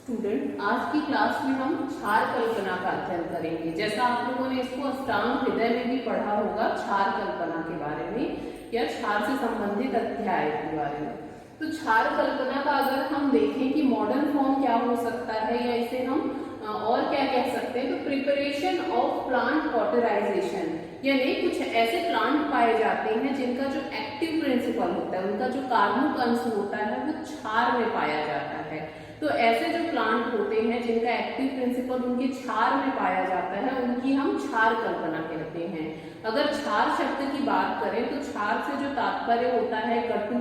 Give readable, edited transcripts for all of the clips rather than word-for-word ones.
Student, आज की class में हम क्षार कल्पना का अध्ययन करेंगे। जैसा आप लोगों ने इसको अष्टांग हृदय में भी पढ़ा होगा, क्षार कल्पना के बारे में या क्षार से संबंधित अध्याय के बारे में। तो क्षार कल्पना का अगर हम देखें कि मॉडर्न फॉर्म क्या हो सकता है या इसे हम और क्या कह सकते हैं, तो प्रिपरेशन ऑफ प्लांट कॉटराइजेशन, यानी कुछ ऐसे प्लांट पाए जाते हैं जिनका जो एक्टिव प्रिंसिपल होता है, उनका जो कार्बनिक अंश होता है वो क्षार में पाया जाता है। तो ऐसे जो प्लांट होते हैं जिनका एक्टिव प्रिंसिपल उनके क्षार में पाया जाता है, उनकी हम क्षार कल्पना कहते हैं। अगर क्षार शब्द की बात करें तो क्षार से जो तात्पर्य होता है कटु,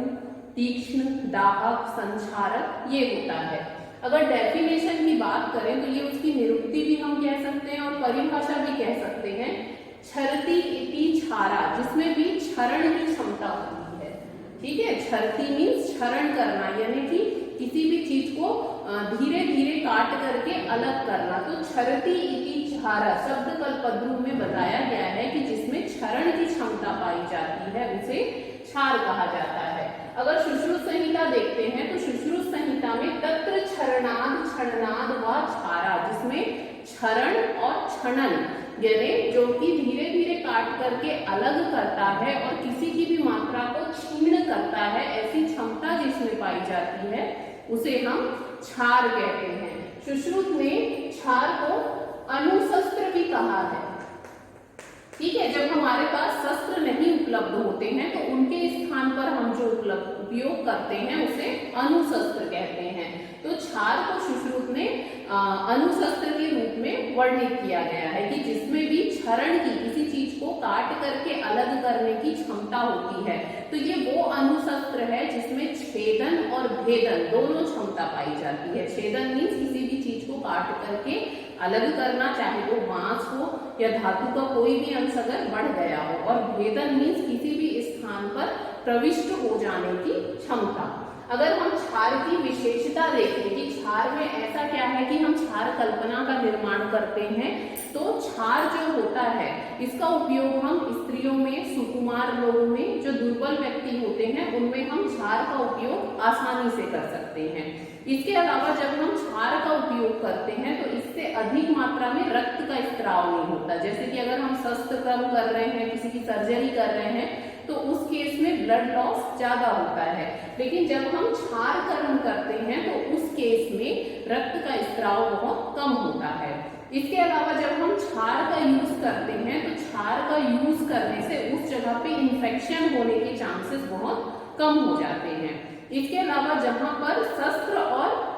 तीक्ष्ण, दाहक, संक्षारक, ये होता है। अगर डेफिनेशन की बात करें तो ये उसकी निरुक्ति भी हम कह सकते हैं और परिभाषा भी कह सकते हैं। क्षरति इति क्षारा, जिसमें भी क्षरण की क्षमता होती है। ठीक है, क्षरति मीन्स क्षरण करना, यानी कि किसी भी चीज को धीरे धीरे काट करके अलग करना। तो क्षरति इति क्षारा शब्द कल्पद्रु में बताया गया है कि जिसमें क्षरण की क्षमता पाई जाती है उसे क्षार कहा जाता है। अगर सुश्रुत संहिता देखते हैं तो सुश्रुत संहिता में तत्र क्षरणाद, क्षरणाद व क्षारा, जिसमें क्षरण और क्षणन यानी जो कि धीरे धीरे काट करके अलग करता है और किसी की भी मात्रा को क्षीण करता है, ऐसी क्षमता जिसमें पाई जाती है उसे हम क्षार कहते हैं। सुश्रुत ने क्षार को अणुशस्त्र भी कहा है। ठीक है, जब हमारे पास शस्त्र नहीं उपलब्ध होते हैं तो उनके स्थान पर हम जो उपयोग करते हैं उसे अणुशस्त्र कहते हैं। तो क्षार को सुश्रुत ने अणुशस्त्र के रूप में वर्णित किया गया है कि जिसमें भी क्षरण की, किसी चीज को काट करके अलग करने की क्षमता होती है। तो ये वो अणुशस्त्र है जिसमें छेदन और भेदन दोनों क्षमता पाई जाती है। छेदन मीन्स किसी भी चीज को काट करके अलग करना, चाहे वो बांस हो या धातु का कोई भी अंश अगर बढ़ गया हो, और भेदन मीन्स किसी भी स्थान पर प्रविष्ट हो जाने की क्षमता। अगर हम क्षार की विशेषता देखें कि क्षार में ऐसा क्या है कि हम क्षार कल्पना का निर्माण करते हैं, तो क्षार जो होता है इसका उपयोग हम स्त्रियों में, सुकुमार लोगों में, जो दुर्बल व्यक्ति होते हैं उनमें हम क्षार का उपयोग आसानी से कर सकते हैं। इसके अलावा जब हम क्षार का उपयोग करते हैं तो इससे अधिक मात्रा में रक्त का स्त्राव नहीं होता। जैसे कि अगर हम शस्त्र कर्म कर रहे हैं, किसी की सर्जरी कर रहे हैं, तो उस केस में ब्लड लॉस ज्यादा होता है। लेकिन जब हम क्षार कर्म करते हैं तो उस केस में रक्त का स्त्राव बहुत कम होता है। इसके अलावा जब हम क्षार का यूज करते हैं तो क्षार का यूज करने से उस जगह पे इन्फेक्शन होने के चांसेस बहुत कम हो जाते हैं। इसके अलावा जहां पर शस्त्र और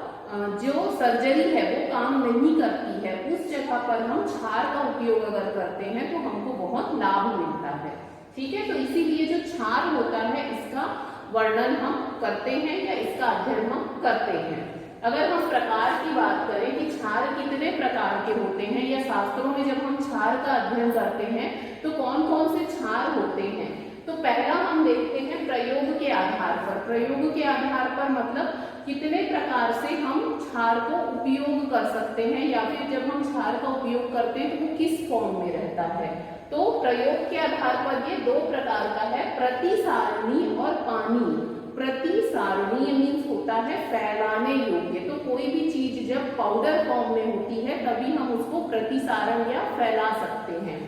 जो सर्जरी है वो काम नहीं करती है, उस जगह पर हम क्षार का उपयोग अगर करते हैं तो हमको बहुत लाभ मिलता है। ठीक है, तो इसीलिए जो क्षार होता है इसका वर्णन हम करते हैं या इसका अध्ययन हम करते हैं। अगर हम प्रकार की बात करें कि क्षार कितने प्रकार के होते हैं, या शास्त्रों में जब हम क्षार का अध्ययन करते हैं तो कौन कौन से क्षार होते हैं, तो पहला हम देखते हैं प्रयोग के आधार पर। प्रयोग के आधार पर मतलब कितने प्रकार से हम क्षार को उपयोग कर सकते हैं, या फिर जब हम क्षार का उपयोग करते हैं तो वो किस फॉर्म में रहता है। तो प्रयोग के आधार पर ये दो प्रकार का है, प्रतिसारणी और पानी। प्रतिसारणी मीन्स होता है फैलाने योग्य। तो कोई भी चीज जब पाउडर फॉर्म में होती है तभी हम उसको प्रतिसारण या फैला सकते हैं।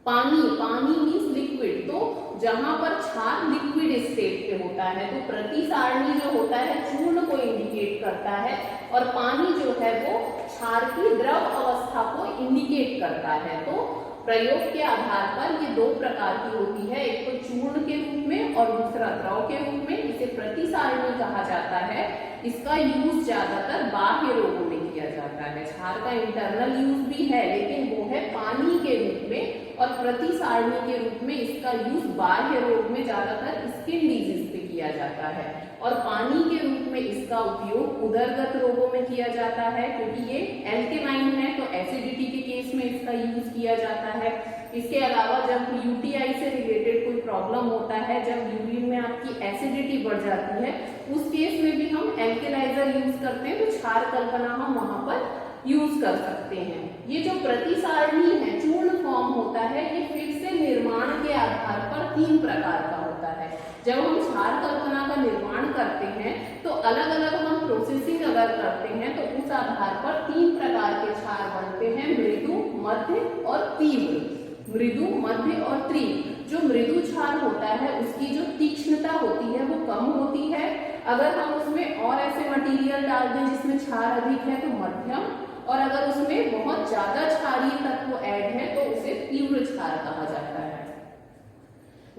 पानी, पानी मीन्स लिक्विड। तो जहां पर क्षार लिक्विड स्टेट पे होता है तो प्रतिसारणी जो होता है चूर्ण को इंडिकेट करता है, और पानी जो है वो क्षार की द्रव अवस्था को इंडिकेट करता है। तो प्रयोग के आधार पर ये दो प्रकार की होती है, एक तो चूर्ण के रूप में और दूसरा द्रव के रूप में। इसे प्रतिसारणी कहा जाता है। इसका यूज ज्यादातर बाह्य रोगों में किया जाता है। क्षार का इंटरनल यूज भी है लेकिन वो है पानी के रूप में, और प्रतिसारणी के रूप में इसका यूज बाह्य रोग में ज्यादातर स्किन डिजीज पे किया जाता है, और पानी के रूप में इसका उपयोग उदरगत रोगों में किया जाता है क्योंकि ये एल्केलाइन है, तो एसिडिटी के केस में इसका यूज किया जाता है। इसके अलावा जब यूटीआई से रिलेटेड कोई प्रॉब्लम होता है, जब यूरिन में आपकी एसिडिटी बढ़ जाती है, उस केस में भी हम एल्केलाइजर यूज करते हैं, तो क्षार कल्पना हम वहां पर यूज कर सकते हैं। ये जो प्रतिसारणी है, चूर्ण फॉर्म होता है, ये फिर से निर्माण के आधार पर तीन प्रकार का होता है। जब हम क्षार कल्पना का निर्माण करते हैं तो अलग अलग हम प्रोसेसिंग अगर वर्ग करते हैं तो उस आधार पर 3 प्रकार के क्षार बनते हैं, मृदु, मध्य और तीव्र। मृदु, मध्य और तीव्र। जो मृदु क्षार होता है उसकी जो तीक्ष्णता होती है वो कम होती है। अगर हम उसमें और ऐसे मटेरियल डाल दें जिसमें क्षार अधिक है तो मध्यम, और अगर उसमें बहुत ज्यादा क्षारीय तत्व ऐड है तो उसे तीव्र क्षार कहा जाता है।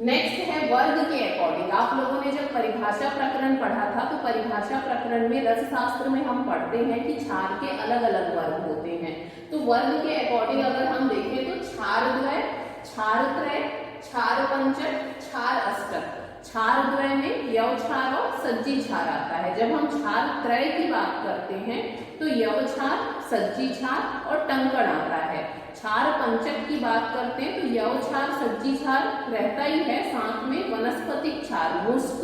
नेक्स्ट है वर्ग के अकॉर्डिंग। आप लोगों ने जब परिभाषा प्रकरण पढ़ा था तो परिभाषा प्रकरण में रसशास्त्र में हम पढ़ते हैं कि क्षार के अलग अलग वर्ग होते हैं। तो वर्ग के अकॉर्डिंग अगर हम देखें तो क्षारद्वय, क्षारत्रय, क्षार पंचक, क्षार अष्टक। क्षारद्वय में यव क्षार और सज्जी क्षार आता है। जब हम क्षारत्रय की बात करते हैं तो यव क्षार, सज्जी क्षार और टंकण आता है। क्षार पंचक की बात करते हैं तो यव क्षार, सज्जी क्षार रहता ही है, साथ में वनस्पतिक क्षार, मुस्क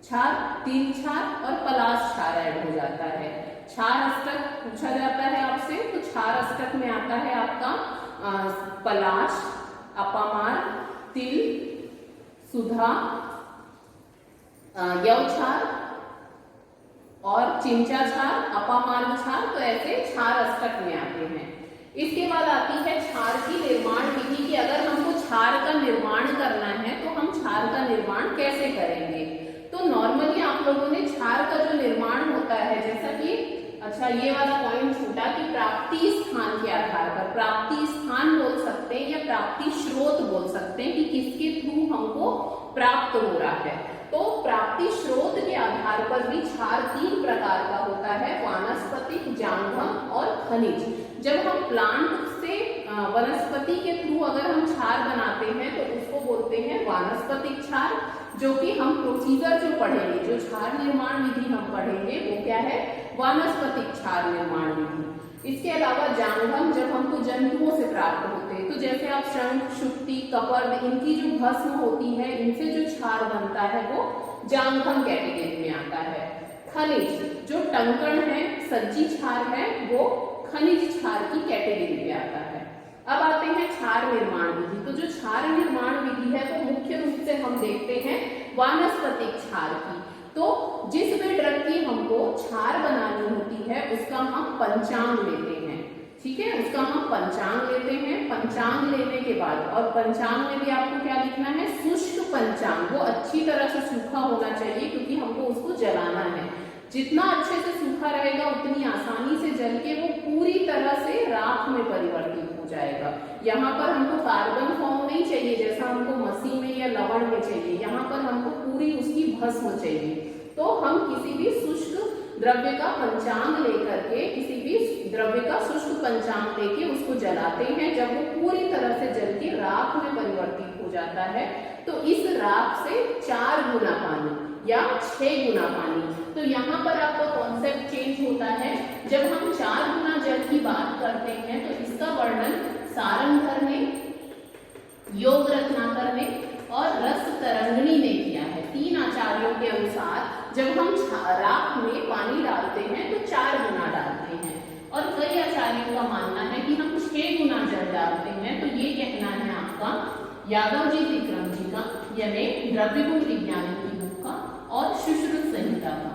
क्षार, तिल क्षार और पलाश क्षार ऐड हो जाता है। क्षार अष्टक पूछा जाता है आपसे तो क्षार अष्टक में आता है आपका पलाश, अपामार, तिल, सुधा, यव क्षार और चिंचा क्षार, अपामार्ग क्षार। तो ऐसे क्षार अष्टक में आते हैं। इसके बाद आती है क्षार की निर्माण विधि कि अगर हमको क्षार का निर्माण करना है तो हम क्षार का निर्माण कैसे करेंगे। तो नॉर्मली आप लोगों ने क्षार का जो निर्माण होता है, जैसा कि अच्छा ये वाला पॉइंट छूटा कि प्राप्ति स्थान के आधार पर, प्राप्ति स्थान बोल सकते हैं या प्राप्ति स्रोत बोल सकते हैं कि किसके थ्रू हमको प्राप्त हो रहा है। तो प्राप्ति स्रोत के आधार पर भी क्षार 3 प्रकार का होता है, वानस्पतिक, जांघम और खनिज। जब हम प्लांट से वनस्पति के थ्रू अगर हम क्षार बनाते हैं तो उसको बोलते हैं वानस्पतिक क्षार, जो कि हम प्रोसीजर जो पढ़ेंगे, जो क्षार निर्माण विधि हम पढ़ेंगे वो क्या है, वानस्पतिक क्षार निर्माण विधि। इसके अलावा जांघम जब हमको जंतुओं से प्राप्त होते हैं, तो जैसे आप शंख, शुक्ति, कपर्द, इनकी जो भस्म होती है, इनसे जो क्षार बनता है वो जांघम कैटेगरी में आता है। खनिज जो टंकण है, सज्जी क्षार है, वो खनिज क्षार की कैटेगरी में आता है। अब आते हैं क्षार निर्माण विधि। तो जो क्षार निर्माण विधि है तो मुख्य रूप से हम देखते हैं वानस्पतिक क्षार की। तो जिस भी ड्रग की हमको क्षार बनानी होती है उसका हम पंचांग लेते हैं, ठीक है, उसका हम पंचांग लेते हैं। पंचांग लेने के बाद, और पंचांग में भी आपको क्या लिखना है, शुष्क पंचांग। वो अच्छी तरह से सूखा होना चाहिए क्योंकि हमको उसको जलाना है। जितना अच्छे से सूखा रहेगा उतनी आसानी से जल के वो पूरी तरह से राख में परिवर्तित हो जाएगा। यहाँ पर हमको कार्बन फॉर्म नहीं चाहिए जैसा हमको मसी में या लवण में चाहिए, यहाँ पर हमको पूरी उसकी भस्म चाहिए। तो हम किसी भी शुष्क द्रव्य का पंचांग लेकर के, किसी भी द्रव्य का शुष्क पंचांग लेके उसको जलाते हैं। जब वो पूरी तरह से जल के राख में परिवर्तित हो जाता है तो इस राख से 4 गुना पानी या 6 गुना पानी। तो यहाँ पर आपका कॉन्सेप्ट चेंज होता है। जब हम 4 गुना जल की बात करते हैं तो इसका वर्णन सारंगधर ने, योग रत्नाकर ने और रस तरंगिणी ने किया है। 3 आचार्यों के अनुसार जब हम राख में पानी डालते हैं तो 4 गुना डालते हैं, और कई आचार्यों का मानना है कि हम 6 गुना जल डालते हैं। तो ये कहना है आपका यादव जी विक्रम जी का, यानी द्रव्यगुण विज्ञान की बुक का और सुश्रुत संहिता का,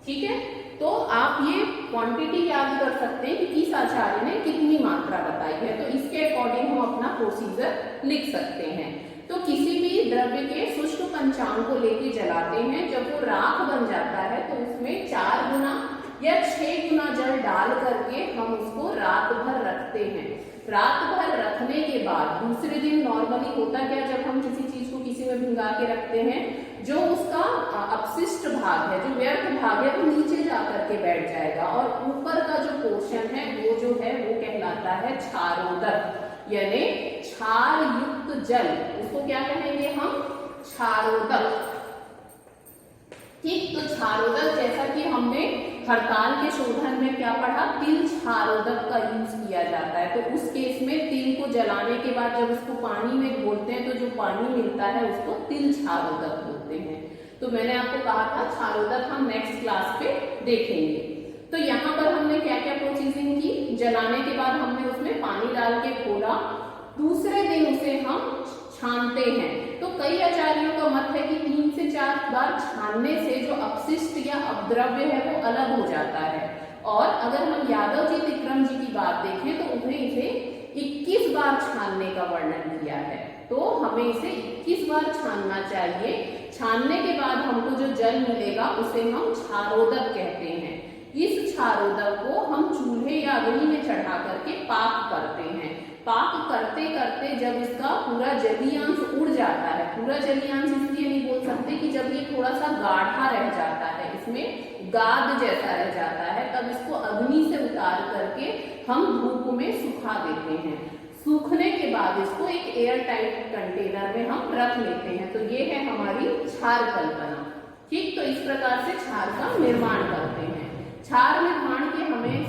ठीक है। तो आप ये क्वांटिटी याद कर सकते हैं कि किस आचार्य ने कितनी मात्रा बताई है, तो इसके अकॉर्डिंग हम अपना प्रोसीजर लिख सकते हैं। तो किसी भी द्रव्य के शुष्क पंचांग को लेके जलाते हैं, जब वो राख बन जाता है तो उसमें 4 गुना या 6 गुना जल डाल करके हम उसको रात भर रखते हैं। रात भर रखने के बाद दूसरे दिन नॉर्मली होता क्या, जब हम किसी चीज को किसी में भिंगा के रखते हैं, जो उसका अपशिष्ट भाग है, जो व्यर्थ भाग है, वो नीचे जा करके बैठ जाएगा और ऊपर का जो पोर्शन है वो जो है वो कहलाता है क्षारोदक, यानी क्षार युक्त जल। उसको क्या कहेंगे हम, क्षारोदक, ठीक। तो क्षारोदक जैसा कि हमने हड़ताल के शोधन में क्या पढ़ा, तिल क्षारोदक का यूज किया जाता है। तो उस केस में तिल को जलाने के बाद जब उसको पानी में घोलते हैं तो जो पानी मिलता है उसको तिल क्षारोदक बोलते हैं। तो मैंने आपको कहा था क्षारोदक हम नेक्स्ट क्लास पे देखेंगे। तो यहाँ पर हमने क्या क्या प्रोसीजिंग की, जलाने के बाद हमने उसमें पानी डाल के घोला, दूसरे दिन उसे हम छानते हैं। तो कई आचार्यों का मत है कि 3 से 4 बार छानने से जो अपशिष्ट या अपद्रव्य है वो अलग हो जाता है। और अगर हम यादव जी विक्रम जी की बात देखें तो उन्हें इसे 21 बार छानने का वर्णन किया है। तो हमें इसे 21 बार छानना चाहिए। छानने के बाद हमको जो जल मिलेगा उसे हम क्षारोदक कहते हैं। इस क्षारोदक को हम चूल्हे या अग्नि में चढ़ा करके पाक करते हैं। पाक करते करते जब इसका पूरा जलीय अंश उड़ जाता है, पूरा जलीय अंश इसलिए नहीं बोल सकते कि जब ये थोड़ा सा गाढ़ा रह जाता है, इसमें गाद जैसा रह जाता है, तब इसको अग्नि से उतार करके हम धूप में सुखा देते हैं। सूखने के बाद इसको एक एयर टाइट कंटेनर में हम रख लेते हैं। तो ये है हमारी क्षार कल्पना। ठीक, तो इस प्रकार से क्षार का निर्माण करते हैं। क्षार निर्माण के हमें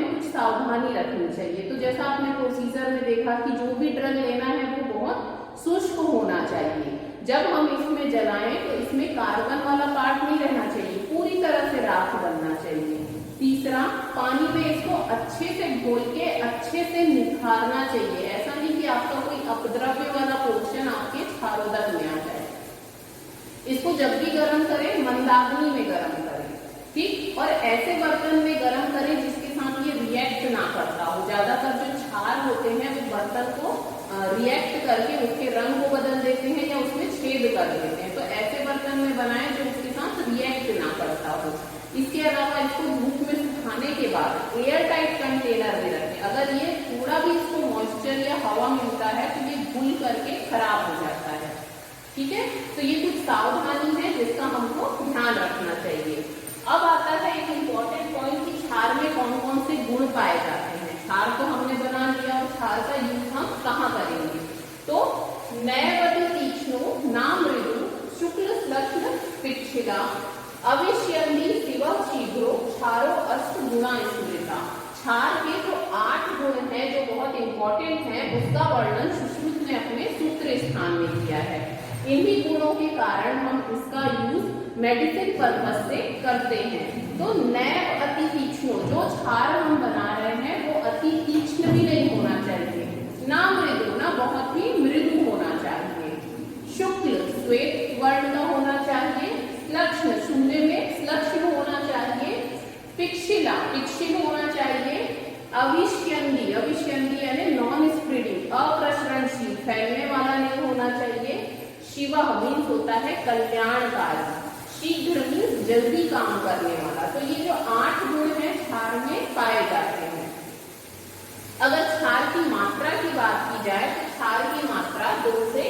कुछ सावधानी रखनी चाहिए। तो जैसा आपने प्रोसीजर में देखा कि जो भी ड्रग लेना है वो बहुत शुष्क होना चाहिए। जब हम इसमें जलाएं तो इसमें कार्बन वाला पार्ट नहीं रहना चाहिए, पूरी तरह से राख बनना चाहिए। तीसरा, पानी में इसको अच्छे से घोल के अच्छे से निखारना चाहिए। ऐसा नहीं कि आपका कोई अपद्रव्य वाला पोर्शन आपके क्षारोदक में आ जाए। इसको जब भी गर्म करें मंदाग्नि में गर्म करें। ठीक, और ऐसे बर्तन में गर्म करें जिसके साथ ये रिएक्ट ना करता हो। ज्यादातर जो क्षार होते हैं वो बर्तन को रिएक्ट करके उसके रंग को बदल देते हैं या उसमें छेद कर देते हैं। तो ऐसे बर्तन में बनाएं जो उसके साथ रिएक्ट ना करता हो। इसके अलावा इसको धूप में सुखाने के बाद एयर टाइट कंटेनर में रखें। अगर ये थोड़ा भी इसको मॉइस्चर या हवा मिलता है तो ये घुल करके खराब हो जाता है। ठीक है, तो ये कुछ सावधानी है जिसका हमको ध्यान रखना चाहिए। अब आता है एक इम्पोर्टेंट पॉइंट कि क्षार में कौन कौन से गुण पाए जाते हैं। क्षार को हमने बना लिया और क्षार का यूज हम कहाँ करेंगे। तो नैवति तीक्ष्णो नामृदु शुक्ल श्लक्ष्ण पिक्षिला अविष्यन्दी शिव शीघ्रो क्षारो अष्ट गुणा स्मृता। क्षार के जो 8 गुण हैं जो बहुत इंपॉर्टेंट हैं उसका वर्णन सुश्रुत ने अपने सूत्र स्थान में किया है। इन्हीं गुणों के कारण हम इसका यूज मेडिसिन पर्पस से करते हैं। तो नैव अति तीक्ष्ण, जो क्षार हम बना रहे हैं वो अति तीक्ष्ण भी नहीं होना चाहिए, ना मृदु, ना बहुत ही मृदु होना चाहिए। शुक्ल श्वेत वर्ण का होना चाहिए। श्लक्ष्ण शून्य में श्लक्ष्ण होना चाहिए। पिक्षिला पिक्षिल होना चाहिए। अविष्यन्दी अविष्यन्दी यानी नॉन स्प्रेडिंग, अप्रसरणशील, फैलने वाला नहीं होना चाहिए। शिव मीन्स होता है कल्याणकारी, शीघ्र मीन्स जल्दी काम करने वाला। तो ये जो 8 गुण हैं क्षार में पाए जाते हैं। अगर क्षार की मात्रा की बात की जाए तो क्षार की मात्रा 2 से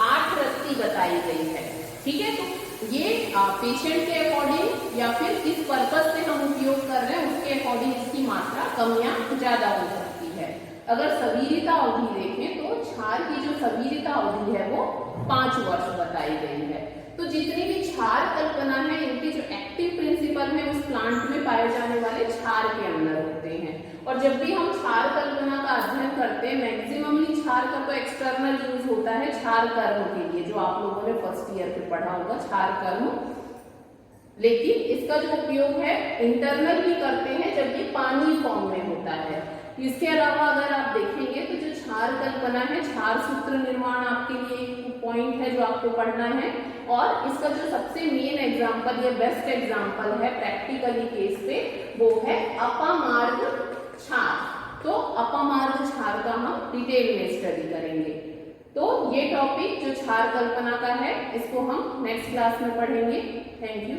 8 रत्ती बताई गई है। ठीक है, तो ये पेशेंट के अकॉर्डिंग या फिर किस पर्पज से हम उपयोग कर रहे हैं उसके अकॉर्डिंग इसकी मात्रा कम या ज्यादा हो सकती है। अगर सवीरिता अवधि देखें तो क्षार की जो सवीरिता अवधि है वो 5 वर्ष बताई गई है। तो जितनी भी क्षार कल्पना है इनके जो एक्टिव प्रिंसिपल है उस प्लांट में पाए जाने वाले क्षार के अंदर होते हैं। और जब भी हम क्षार कल्पना का अध्ययन करते हैं मैक्सिममली क्षार का तो एक्सटर्नल यूज होता है क्षार कर्म के लिए, जो आप लोगों ने फर्स्ट ईयर पे पढ़ा होगा क्षार कर्म। लेकिन इसका जो उपयोग है इंटरनल भी करते हैं जब ये पानी फॉर्म में होता है। इसके अलावा अगर आप देखेंगे तो जो क्षार कल्पना है, क्षार सूत्र निर्माण आपके लिए एक पॉइंट है जो आपको पढ़ना है। और इसका जो सबसे मेन एग्जांपल या बेस्ट एग्जांपल है प्रैक्टिकली केस पे वो है अपामार्ग क्षार। तो अपामार्ग क्षार का हम डिटेल में स्टडी करेंगे। तो ये टॉपिक जो क्षार कल्पना का है इसको हम नेक्स्ट क्लास में पढ़ेंगे। Thank you.